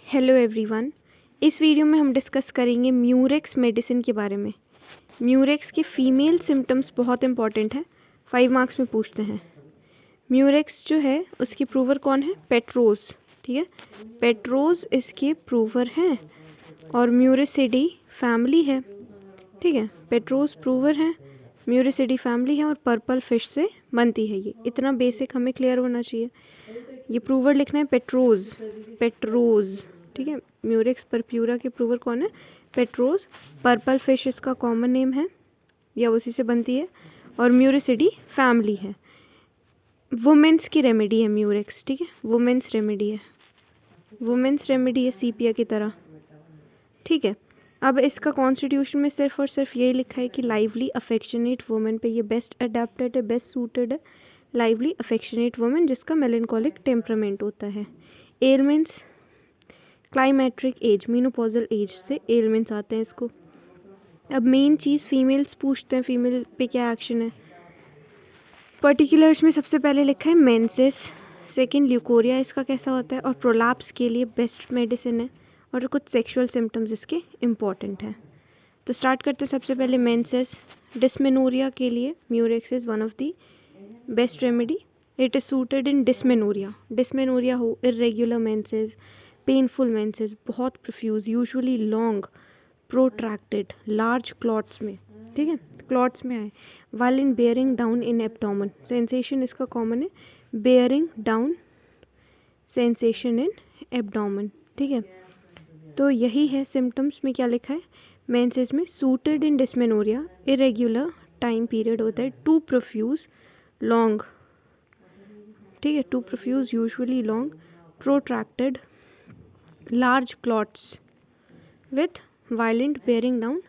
Hello everyone. इस video में हम डिस्कस करेंगे म्यूरेक्स मेडिसिन के बारे में। म्यूरेक्स के फीमेल सिम्टम्स बहुत इंपॉर्टेंट है, 5 मार्क्स में पूछते हैं। म्यूरेक्स जो है उसकी प्रूवर कौन है? पेट्रोज। ठीक है, पेट्रोज इसके प्रूवर हैं और म्यूरेसिडी फैमिली है। ठीक है, पेट्रोज प्रूवर है, म्यूरेसिडी फैमिली है और पर्पल फिश से बनती है। ये इतना बेसिक हमें क्लियर होना चाहिए। ये प्रूवर लिखना है पेट्रोज, पेट्रोज। ठीक है, म्यूरेक्स परप्यूरा के प्रूवर कौन है? पेट्रोज। पर्पल फिश इसका कॉमन नेम है या उसी से बनती है और म्यूरेसिडी फैमिली है। वुमेन्स की रेमेडी है म्यूरेक्स। ठीक है, वुमेन्स रेमेडी है, वुमेन्स रेमेडी है सीपिया की तरह। ठीक है, अब इसका कॉन्स्टिट्यूशन में सिर्फ और सिर्फ यही लिखा है कि लाइवली अफेक्शनेट वुमेन पे ये बेस्ट अडेप्टेड है, बेस्ट सूटेड है। लाइवली अफेक्शनेट वुमेन जिसका मेलेंकोलिक टेम्परामेंट होता है। Ailments climacteric age, menopausal age से एलमेंट्स आते हैं इसको। अब मेन चीज़ फीमेल्स पूछते हैं, फीमेल पे क्या एक्शन है। पर्टिकुलर्स में सबसे पहले लिखा है मेंसेस, सेकंड ल्यूकोरिया इसका कैसा होता है और प्रोलैप्स के लिए बेस्ट मेडिसिन है और कुछ सेक्सुअल सिम्टम्स इसके इम्पॉर्टेंट हैं। तो स्टार्ट करते हैं सबसे पहले मेंसेस। डिस्मेनोरिया के लिए murex is one of the best remedy. It is suited in dysmenorrhoea. Dysmenorrhoea हो, इरेग्युलर मेंसेस, पेनफुल मेंसेस, बहुत profuse, usually long, protracted, large clots में। ठीक है, क्लॉट्स में आए। Violent bearing down in abdomen, sensation इसका कॉमन है, bearing down sensation in abdomen. ठीक है, तो यही है सिम्टम्स में क्या लिखा है मेंसेस में। Suited in dysmenorrhoea, irregular time period होता है, टू प्रोफ्यूज, लॉन्ग। ठीक है, too profuse, usually long, protracted, large clots with violent bearing down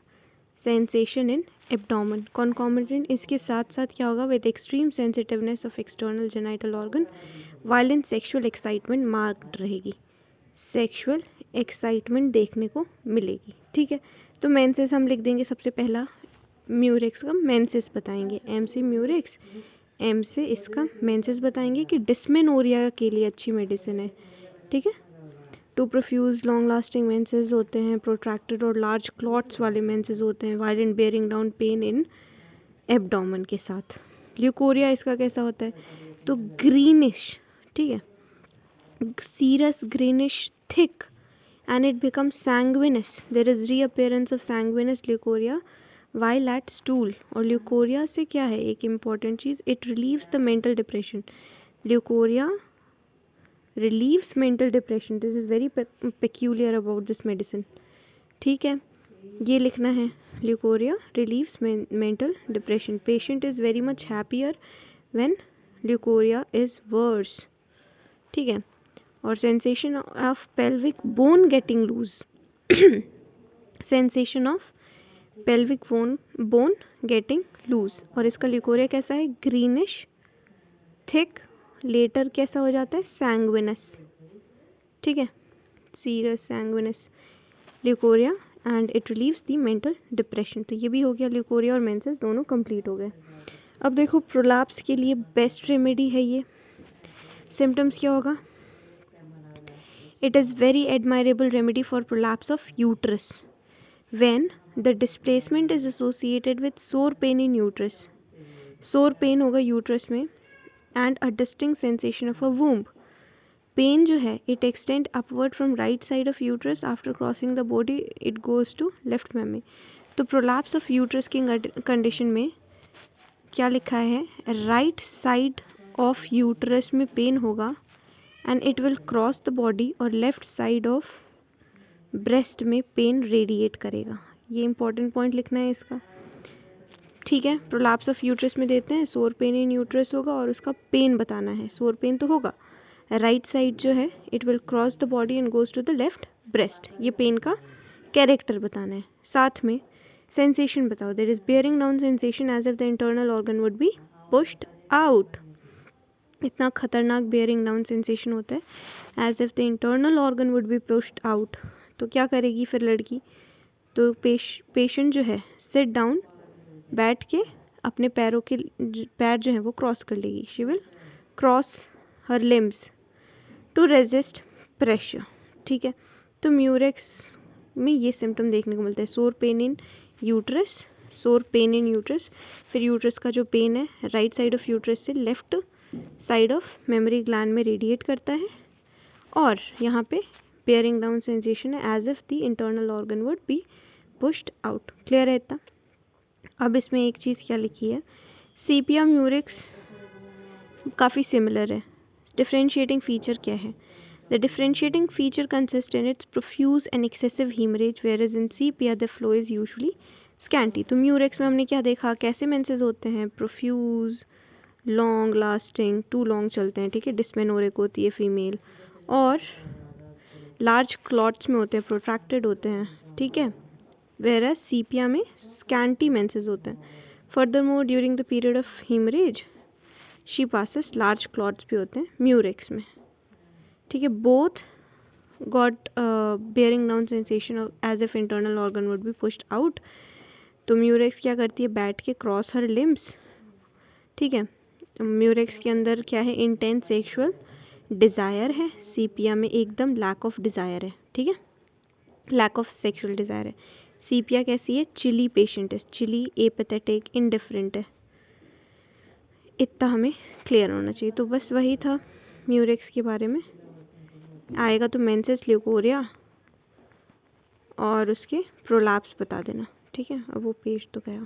sensation in abdomen. Concomitant इसके साथ साथ क्या होगा? With extreme sensitiveness of external genital organ, violent sexual excitement marked रहेगी, सेक्सुअल एक्साइटमेंट देखने को मिलेगी। ठीक है, तो मेंसेस हम लिख देंगे सबसे पहला। म्यूरेक्स का मेंसेस बताएंगे, एम से म्यूरेक्स, एम से इसका मेंसेस बताएंगे कि डिस्मेनोरिया के लिए अच्छी मेडिसिन है। ठीक है, too profuse long lasting menses होते हैं, प्रोट्रैक्टेड और लार्ज क्लॉट्स वाले मेंसेस होते हैं, violent bearing down pain in abdomen के साथ। ल्यूकोरिया इसका कैसा होता है? तो ग्रीनिश, ठीक है, serous greenish thick and it becomes sanguineous. There is reappearance of sanguineous leukorrhea while at stool. और leukorrhea से क्या है एक important cheese? It relieves the mental depression. Leukorrhea relieves mental depression. This is very peculiar about this medicine. ठीक है, ये लिखना है, leukorrhea relieves mental depression. Patient is very much happier when leukorrhea is worse. ठीक है, और sensation of pelvic bone getting loose, sensation of pelvic bone getting loose. और इसका ल्यूकोरिया कैसा है? ग्रीनिश थिक, लेटर कैसा हो जाता है? सैंग्विनस। ठीक है, serous sanguineous leucorrhoea and it relieves the mental depression. तो ये भी हो गया, ल्यूकोरिया और मेंसेस दोनों कंप्लीट हो गए। अब देखो प्रोलैप्स के लिए बेस्ट रेमेडी है ये। सिम्टम्स क्या होगा? It is very admirable remedy for prolapse of uterus when the displacement is associated with sore pain in uterus. Sore pain होगा uterus में and a distinct sensation of a womb. Pain जो है it extend upward from right side of uterus after crossing the body it goes to left mammary. तो prolapse of uterus की condition में क्या लिखा है? right side of uterus में pain होगा and it will cross the body और left side of breast में पेन रेडिएट करेगा। ये इंपॉर्टेंट पॉइंट लिखना है इसका। ठीक है, प्रोलैप्स ऑफ यूट्रस में देते हैं, सोर पेन इन यूट्रस होगा और उसका पेन बताना है। सोर पेन तो होगा, राइट साइड जो है it will cross the body and goes to the left breast. ये पेन का कैरेक्टर बताना है। साथ में सेंसेशन बताओ। There is bearing down sensation as if the internal organ would be pushed out. इतना खतरनाक बेयरिंग डाउन सेंसेशन होता है, as if the internal organ would be pushed out. तो क्या करेगी फिर लड़की? तो पेशेंट जो है सिट डाउन, बैठ के अपने पैरों के पैर जो है वो क्रॉस कर लेगी। She will cross her limbs to resist pressure. ठीक है, तो म्यूरेक्स में ये सिम्टम देखने को मिलता है, sore pain in uterus, sore pain in uterus. फिर यूट्रस का जो पेन है राइट साइड ऑफ यूट्रस से left side of mammary gland में रेडिएट करता है, और यहाँ पे बेयरिंग डाउन सेंसेशन है as if the internal organ would be pushed out. Clear है इतना? अब इसमें एक चीज़ क्या लिखी है, सीपिया म्यूरिक्स काफ़ी सिमिलर है। डिफ्रेंशिएटिंग फीचर क्या है? The differentiating feature consist in its profuse and excessive haemorrhage, where is in sepia the flow is usually scanty. तो म्यूरिक्स में हमने क्या देखा, कैसे मेंसेस होते हैं, profuse, long lasting, too long चलते हैं, ठीक है, डिस्मेनोरिक होती है फीमेल, और लार्ज क्लॉट्स में होते हैं, प्रोट्रैक्टेड होते हैं, ठीक है। वेरस सीपिया में स्कैंटी मेंसेस होते हैं। Furthermore during the period of haemorrhage she passes large clots भी होते हैं म्यूरिक्स में, ठीक है। Both got bearing down sensation of as if internal organ would be pushed out. तो म्यूरिक्स क्या करती है, बैठ के क्रॉस हर लिम्स, ठीक है। म्यूरिक्स के अंदर क्या है, इंटेंस सेक्सुअल डिज़ायर है, सीपिया में एकदम लैक ऑफ डिज़ायर है, ठीक है, लैक ऑफ सेक्सुअल डिज़ायर है। सीपिया कैसी है, चिली पेशेंट है, चिली, एपैथेटिक, इनडिफरेंट है। इतना हमें क्लियर होना चाहिए। तो बस वही था म्यूरिक्स के बारे में। आएगा तो मेंसेस, ल्यूकोरिया और उसके प्रोलैप्स बता देना, ठीक है। अब वो पेज तो गया।